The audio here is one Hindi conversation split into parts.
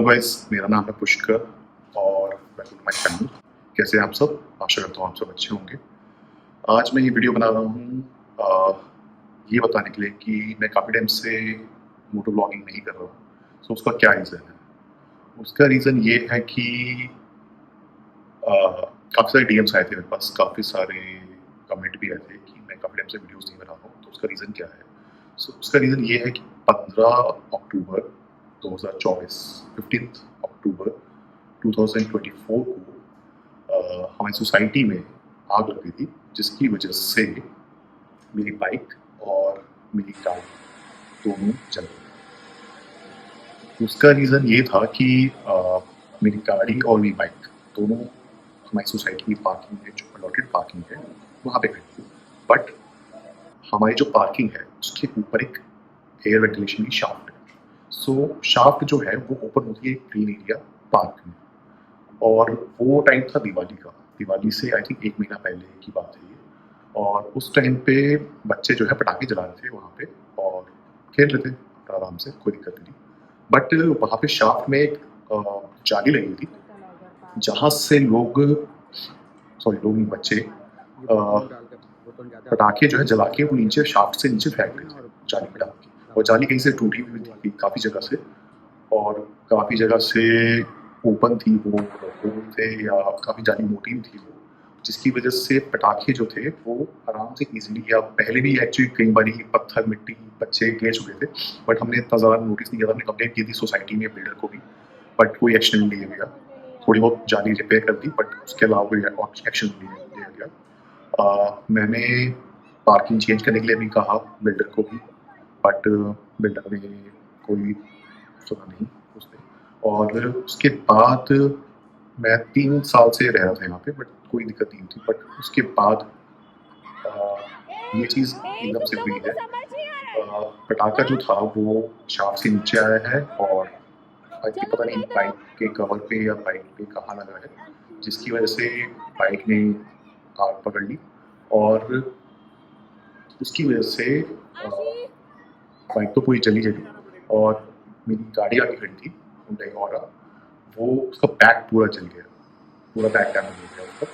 गाइस, मेरा नाम है पुष्कर और वेलकम टू माय चैनल। कैसे हैं आप सब? आशा करता हूँ आप सब अच्छे होंगे। आज मैं ये वीडियो बना रहा हूँ ये बताने के लिए कि मैं काफ़ी टाइम से मोटो व्लॉगिंग नहीं कर रहा हूँ। तो उसका क्या रीज़न है? उसका रीज़न ये है कि काफ़ी सारे डीएम्स आए थे मेरे पास, काफ़ी सारे कमेंट भी आए थे कि मैं काफ़ी टाइम से वीडियोज़ नहीं बना रहा हूँ। तो उसका रीज़न क्या है? उसका रीज़न ये है कि 15 अक्टूबर 2024 15 अक्टूबर 2024 को हमारी सोसाइटी में आग लग गई थी, जिसकी वजह से मेरी बाइक और मेरी कार दोनों जल गई। उसका रीज़न ये था कि मेरी गाड़ी और मेरी बाइक दोनों हमारी सोसाइटी की पार्किंग में जो अलॉटेड पार्किंग है वहाँ पे खड़ी थी। बट हमारी जो पार्किंग है उसके ऊपर एक एयर वेंटिलेशन की शाफ्ट है। सो शाफ्ट जो है वो ओपन होती है एक ग्रीन एरिया पार्क में। और वो टाइम था दिवाली का। दिवाली से आई थिंक 1 महीना पहले की बात है ये। और उस टाइम पे बच्चे जो है पटाखे जला रहे थे वहाँ पे और खेल रहे थे आराम से, कोई दिक्कत नहीं। बट वहाँ पे शाफ्ट में एक जाली लगी हुई थी, जहाँ से लोग लोग नहीं, बच्चे पटाखे जो है जला के वो नीचे शाफ्ट से नीचे फेंक रहे थे जाली में डाल के। और जाली कहीं से टूटी हुई थी काफ़ी जगह से, और काफ़ी जगह से ओपन थी, वो होल थे या काफ़ी जाली मोटी भी थी वो, जिसकी वजह से पटाखे जो थे वो आराम से ईजिली, या पहले भी एक्चुअली कई बार पत्थर मिट्टी बच्चे गिर चुके थे। बट हमने इतना ज़्यादा नोटिस नहीं किया था। हमने कंप्लेंट की थी सोसाइटी में बिल्डर को भी, बट कोई एक्शन नहीं लिया गया। थोड़ी बहुत जाली रिपेयर कर दी, बट उसके अलावा कोई एक्शन नहीं लिया गया। मैंने पार्किंग चेंज करने के लिए भी कहा बिल्डर को भी, बट बिल्डर ने कोई सुना नहीं उसने। और उसके बाद मैं 3 साल से रह रहा था यहाँ पे, बट कोई दिक्कत नहीं थी। बट उसके बाद ये चीज़ एकदम से हुई है। पटाखा जो था वो शाफ्ट से नीचे आया है, और आई थिंक पता नहीं बाइक के कवर पे या बाइक पे कहाँ लगा है, जिसकी वजह से बाइक ने आग पकड़ ली। और उसकी वजह से बाइक तो पूरी चली गई, और मेरी गाड़ी आगे खड़ी थी हुंडई ऑरा, वो उसका बैक पूरा जल गया, पूरा बैक डैमेज हो गया उसका।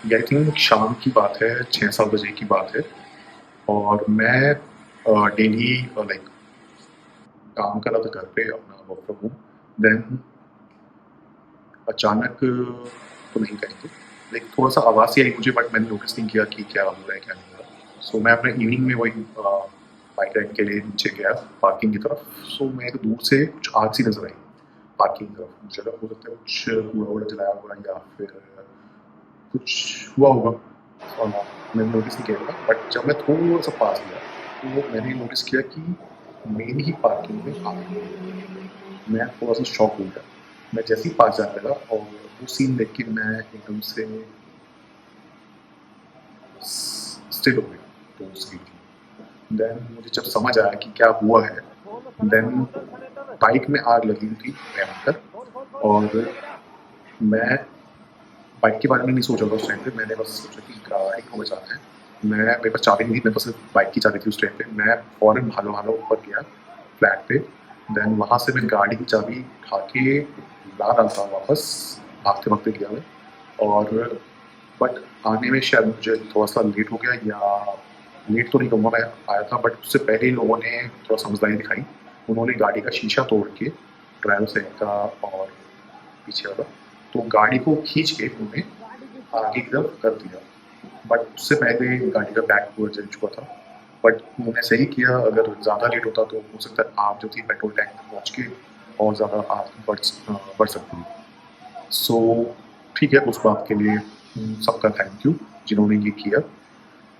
ये आई थिंक शाम की बात है, 6-7 बजे की बात है। और मैं डेली लाइक काम कर रहा था घर पे अपना वर्क फ्रॉम होम। देन अचानक तो नहीं कहेंगे, लेकिन थोड़ा सा आवाज़ सी आई मुझे, बट मैंने नोटिस नहीं किया कि क्या हो रहा है क्या नहीं हो रहा। सो मैं अपने इवनिंग में वही बाइक राइड के लिए नीचे गया पार्किंग की तरफ। सो मैं दूर से कुछ आग सी नजर आई पार्किंग की तरफ। मुझे लगा हो सकता है कुछ कूड़ा वूड़ा जलाया होगा या फिर कुछ हुआ होगा, और मैंने नोटिस नहीं किया था। बट जब मैं थोड़ा सा पास गया तो मैंने नोटिस किया कि मेरी ही पार्किंग में आग लगी। मैं थोड़ा सा शॉक हो गया। मैं जैसे ही पास जाने लगा, और वो सीन देख के मैं एकदम से स्टिल हो गया 2 सेकंड। देन मुझे जब समझ आया कि क्या हुआ है, देन बाइक में आग लगी हुई थी भयंकर, और मैं बाइक के बारे में नहीं सोचा था उस टाइम पे। मैंने बस सोचा कि गाड़ी को बचाना है। मेरे पास चाबी नहीं थी, मेरे पास सिर्फ बाइक की चाबी थी उस टाइम पे। मैं फ़ौरन भागा-भागा ऊपर गया फ्लैट पे। देन वहाँ से मैं गाड़ी की चाबी उठा के ला रहा था वापस, भागते-भागते गया मैं। और बट आने में शायद मुझे थोड़ा-सा लेट हो गया, या लेट तो नहीं कहूँगा, मैं आया था, बट उससे पहले ही लोगों ने थोड़ा समझदारी दिखाई। उन्होंने गाड़ी का शीशा तोड़ के, ड्राइवर साइड का और पीछे वाला, तो गाड़ी को खींच के उन्होंने आगे की तरफ कर दिया। बट उससे पहले गाड़ी का बैक पूरा जल चुका था। बट उन्होंने सही किया, अगर ज़्यादा लेट होता तो हो सकता है आग जो थी पेट्रोल टैंक तक पहुँच के और ज़्यादा आग बढ़ सकती थी। सो ठीक है, उस बात के लिए सबका थैंक यू जिन्होंने ये किया।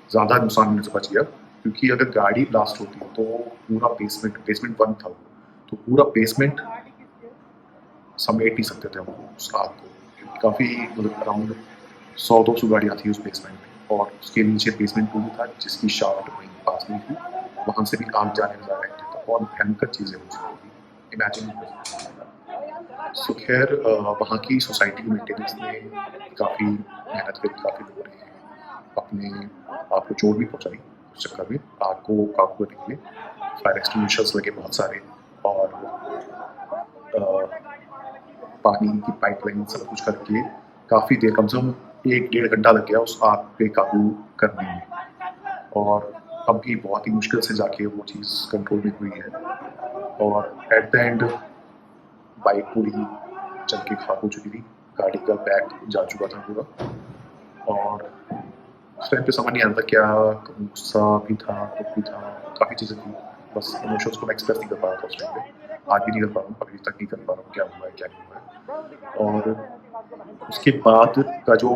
ज़्यादा नुकसान होने से बच गया, क्योंकि अगर गाड़ी ब्लास्ट होती तो पूरा बेसमेंट 1 था, तो पूरा बेसमेंट समेट नहीं सकते थे हम उस आग को। काफ़ी मतलब अराउंड 100-200 गाड़ियाँ थी उस बेसमेंट में, और उसके नीचे बेसमेंट 2 था जिसकी शाफ्ट वहीं पास में थी। वहाँ से भी आग जाने का ज़्यादा टाइम था, और भयंकर चीज़ें हो सकती थी, इमेजिन नहीं कर सकते। सो खैर वहाँ की सोसाइटी की मेंटेनेंस ने काफ़ी मेहनत करी, काफ़ी लोगों ने अपने आप को चोट भी पहुँचाई उस चक्कर में आग को काबू करने के लिए। फायर एक्सटिंग्विशर्स लगे बहुत सारे, और पानी की पाइपलाइन सब कुछ करके काफ़ी देर, कम से कम 1 डेढ़ घंटा लग गया उस आग पे काबू करने में, और अब भी बहुत ही मुश्किल से जाके वो चीज़ कंट्रोल में हुई है। और एट द एंड बाइक पूरी जल के खाक हो चुकी थी, गाड़ी का बैक जा चुका था पूरा, और उस टाइम पे समझ नहीं आ रहा था क्या करूं, गुस्सा भी था, दुख भी था, काफ़ी चीज़ें थी, बस इमोशंस को मैं एक्सप्रेस नहीं कर पा रहा था उस टाइम पे, आज भी नहीं कर पा रहा हूँ, अभी तक नहीं कर पा रहा हूँ क्या हुआ है क्या नहीं हुआ है। और उसके बाद का जो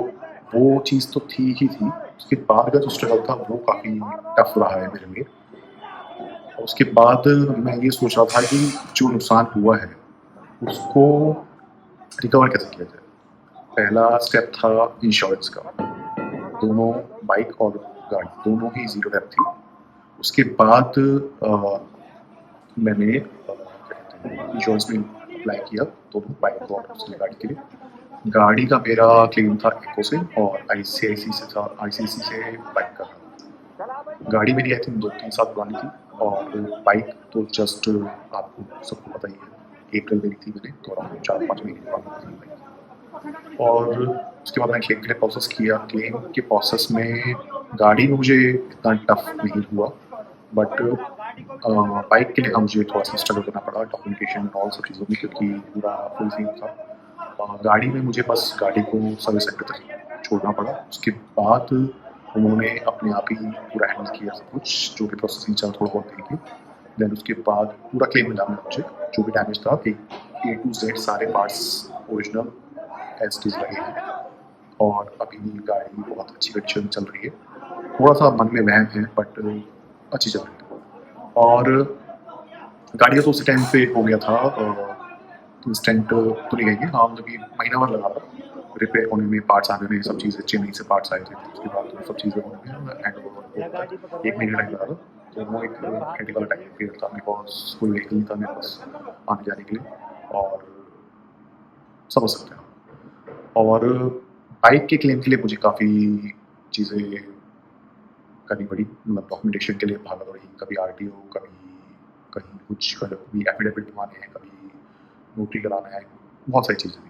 वो चीज़ तो थी ही थी, उसके बाद का जो स्ट्रगल था वो काफ़ी टफ रहा है मेरे लिए। उसके बाद मैं ये सोच रहा था कि जो नुकसान हुआ है उसको रिकवर कैसे किया जाए। पहला स्टेप था इंश्योरेंस का, दोनों बाइक और गाड़ी दोनों ही ज़ीरो डेप्थ थी। उसके बाद मैंने क्या कहते हैं इंश्योरेंस में अप्लाई किया दोनों बाइक और उसकी गाड़ी के लिए। गाड़ी का मेरा क्लेम था इको से और आईसीआईसी से था, आईसीआईसी से बाइक का था। गाड़ी मेरी आई थिंक 2-3 साल पुरानी थी, और बाइक तो जस्ट आपको सबको पता ही है, अप्रैल में ली थी मैंने, तो अराउंड 4-5 महीने पुरानी थी बाइक। और उसके बाद मैंने क्लेम के लिए प्रोसेस किया। क्लेम के प्रोसेस में गाड़ी में मुझे इतना टफ नहीं हुआ, बट बाइक के लिए मुझे थोड़ा सा स्ट्रगल करना पड़ा डॉक्यूमेंटेशन और सब चीज़ों में, क्योंकि पूरा फुल सीन था। गाड़ी में मुझे बस गाड़ी को सर्विस सेंटर तक छोड़ना पड़ा, उसके बाद उन्होंने अपने आप ही पूरा हैंडल किया सब कुछ, जो भी प्रोसेसिंग चल थोड़ा बहुत देंगे। देन उसके बाद पूरा क्लेम मिला मुझे, जो भी डैमेज था ए टू जेड सारे parts original as it is रहे हैं, और अभी गाड़ी बहुत अच्छी कंडीशन में चल रही है। थोड़ा सा मन में वहम है बट अच्छी चल रही है। और गाड़ी का तो उसी टाइम पे हो गया था, इंस्टेंट तो नहीं कहेंगे, हाँ मतलब कि महीना भर लगा था रिपेयर होने में, पार्ट्स आने में, सब चीज़ें चेन्नई से पार्ट्स आए थे, उसके बाद सब चीज़ें होने में हैंड ओवर 1 महीने टाइम लगा था। तो वो एक हेडेक वाला टाइम पीरियड था, बिकॉज कोई व्हीकल नहीं था मेरे पास आने जाने के लिए, और समझ सकते हैं। और बाइक के क्लेम के लिए मुझे काफ़ी चीज़ें करनी पड़ी, मतलब डॉक्यूमेंटेशन के लिए भागा दौड़ी, कभी आरटीओ, कभी कहीं कुछ, कभी एफिडेविट बनवाने हैं, कभी नोटरी कराना है, बहुत सारी चीज़ें थी।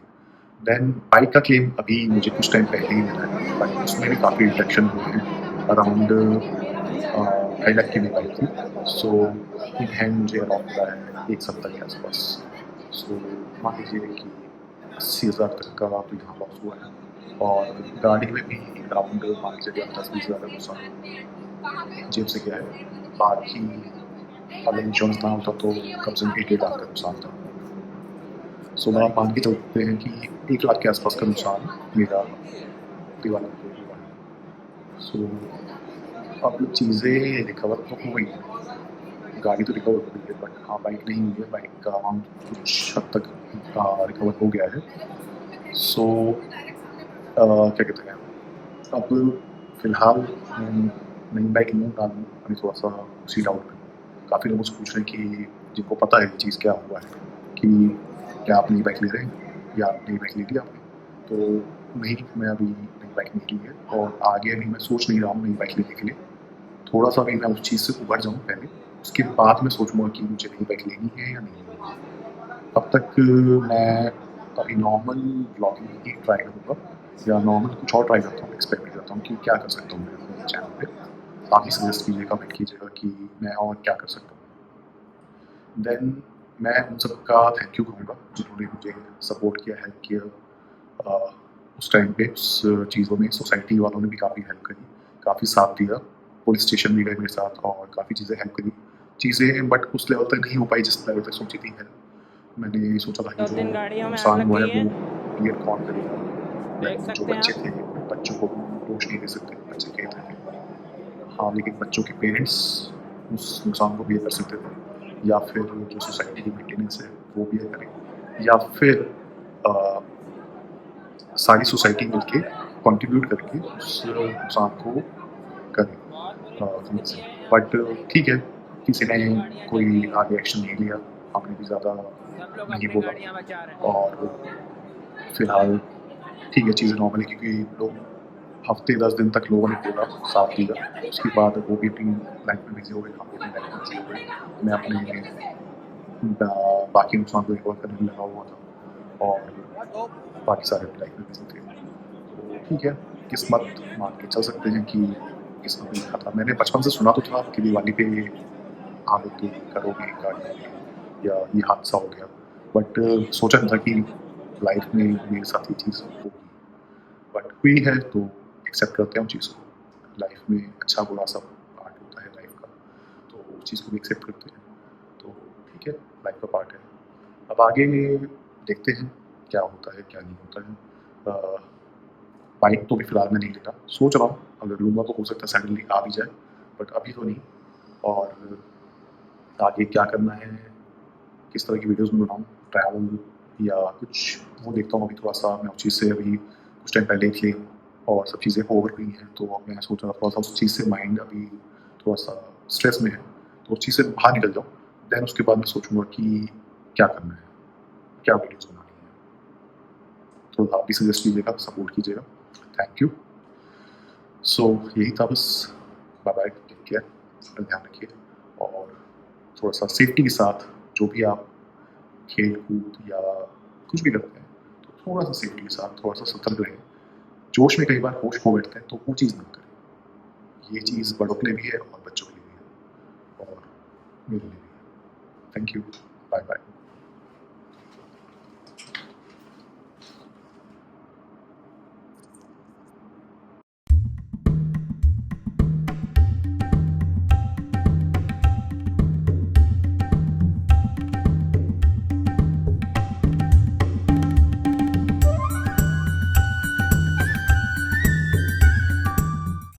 देन बाइक का क्लेम अभी मुझे कुछ टाइम पहले ही मिला है, बट उसमें भी काफ़ी डिडक्शन हुए हैं, अराउंड 2.5 लाख की भी बाइक थी। सो इन हैंड मुझे अराउंड मिला है 1 सप्ताह के आसपास। सो मान लीजिए कि 80,000 तक का तो यहाँ लॉस हुआ है, और गाड़ी में भी अराउंड मान लीजिए 10-20 हज़ार का नुकसान जेब से गया है। बाकी अगर इंश्योरेंस ना होता तो कम से कम 1-1.5 लाख का नुकसान था। सो आप मान के चलते हैं कि 1 लाख के आसपास का नुकसान मेरा दीवार को हुआ है। सो अब चीज़ें रिकवर तो हो गई हैं, गाड़ी तो रिकवर हो गई है, बट हाँ बाइक नहीं हुई है, बाइक का अमाउंट कुछ हद तक रिकवर हो गया है। सो क्या कहते हैं, अब फिलहाल नई बाइक लूँ ना लूँ, अभी थोड़ा सा उसी डाउट में। काफ़ी लोग मुझसे पूछ रहे हैं कि जिनको पता है ये चीज़ क्या हुआ है, कि क्या आप नई बाइक ले रहे हैं या नई बाइक ले ली आपने? तो नहीं, मैं अभी नई बाइक नहीं ली है, और आगे अभी मैं सोच नहीं रहा हूँ नई बाइक लेने के लिए। थोड़ा सा भी मैं उस चीज़ से उभर जाऊँ पहले, उसके बाद मैं सोचूँगा कि मुझे नई बाइक लेनी है या नहीं लेनी। तब तक मैं अभी नॉर्मल व्लॉगिंग ही ट्राई करूँगा, या नॉर्मल कुछ और ट्राई करता हूँ, एक्सपेरिमेंट करता हूँ कि क्या कर सकता हूँ मैं अपने चैनल पे। आप ही सजेस्ट कीजिए, कमेंट कीजिएगा कि मैं और क्या कर सकता हूँ। देन मैं उन सबका थैंक यू कहूँगा जिन्होंने मुझे सपोर्ट किया, हेल्प किया उस टाइम पे, उस चीज़ों में। सोसाइटी वालों ने भी काफ़ी हेल्प करी, काफ़ी साथ दिया, पुलिस स्टेशन भी गए मेरे साथ, और काफ़ी चीज़ें हेल्प करी। चीज़ें बट उस लेवल तक नहीं हो पाई जिस लेवल तक सोची थी हेल्प। मैंने सोचा था कि जो नुकसान हुआ है वो क्लियर कौन करेगा, लाइक जो बच्चे थे, बच्चों को दोष नहीं दे सकते, बच्चे खेल रहे थे। हाँ, लेकिन बच्चों के पेरेंट्स उस नुकसान को बियर कर सकते थे, या फिर जो सोसाइटी की मेंटेनेंस है वो बियर करे, या फिर अ, सारी सोसाइटी मिलके कंट्रीब्यूट करके उस नुकसान को करें। बट ठीक है, किसी ने कोई आगे एक्शन नहीं लिया, हमने भी ज़्यादा नहीं बोला, और फिलहाल ठीक है, चीज़ें नॉर्मल है, क्योंकि लोग हफ्ते 10 दिन तक लोगों ने बोला, साथ दिया, उसके बाद वो भी अपनी लाइफ में बिजी हो गए, हम भी अपनी लाइफ में बिजी हो गए। मैं अपने बाकी नुकसान को रिकवर करने में लगा हुआ था, और बाकी सारे लाइफ में बिजी थे। तो ठीक है, किस्मत मान के चल सकते हैं कि किस्मत में लिखा था। मैंने बचपन से सुना तो था कि दिवाली पे आग उग करोगे, गाड़ी या ये हादसा हो गया, बट सोचा नहीं था कि लाइफ में मेरे साथ ये चीज़ होगी। बट हुई है तो एक्सेप्ट करते हैं उस चीज़ को। लाइफ में अच्छा बुरा सब पार्ट होता है लाइफ का, तो उस चीज़ को भी एक्सेप्ट करते हैं। तो ठीक है, लाइफ का पार्ट है। अब आगे देखते हैं क्या होता है क्या नहीं होता है। बाइक तो भी फिलहाल मैं नहीं ले रहा, सोच रहा हूँ अगर लूँगा तो हो सकता है सडनली आ भी जाए, बट अभी तो नहीं। और आगे क्या करना है, किस तरह की वीडियोज़ में बनाऊँ, ट्रैवल या कुछ, वो देखता हूँ। अभी थोड़ा-सा मैं उस चीज़ से अभी कुछ टाइम पहले ही और सब चीज़ें ओवर गई हैं, तो अब मैं सोच रहा था थोड़ा-सा उस चीज़ से माइंड अभी थोड़ा-सा स्ट्रेस में है, तो उस चीज़ से बाहर निकल जाऊँ। देन उसके बाद मैं सोचूँगा कि क्या करना है, क्या वीडियोज़ बनानी है। तो आप भी सजेस्ट कीजिएगा, सपोर्ट कीजिएगा। Thank you. सो यही था बस। बाय-बाय, टेक केयर, अपना ध्यान रखिए और थोड़ा-सा सेफ्टी के साथ जो भी आप खेल-कूद या कुछ भी करते हैं, तो थोड़ा-सा सेफ्टी के साथ, थोड़ा-सा सतर्क रहें। जोश में कई बार होश खो बैठते हैं, तो वो चीज़ ना करें। ये चीज़ बड़ों के लिए भी है और बच्चों के लिए भी है और मेरे लिए भी है। Thank you. बाय-बाय।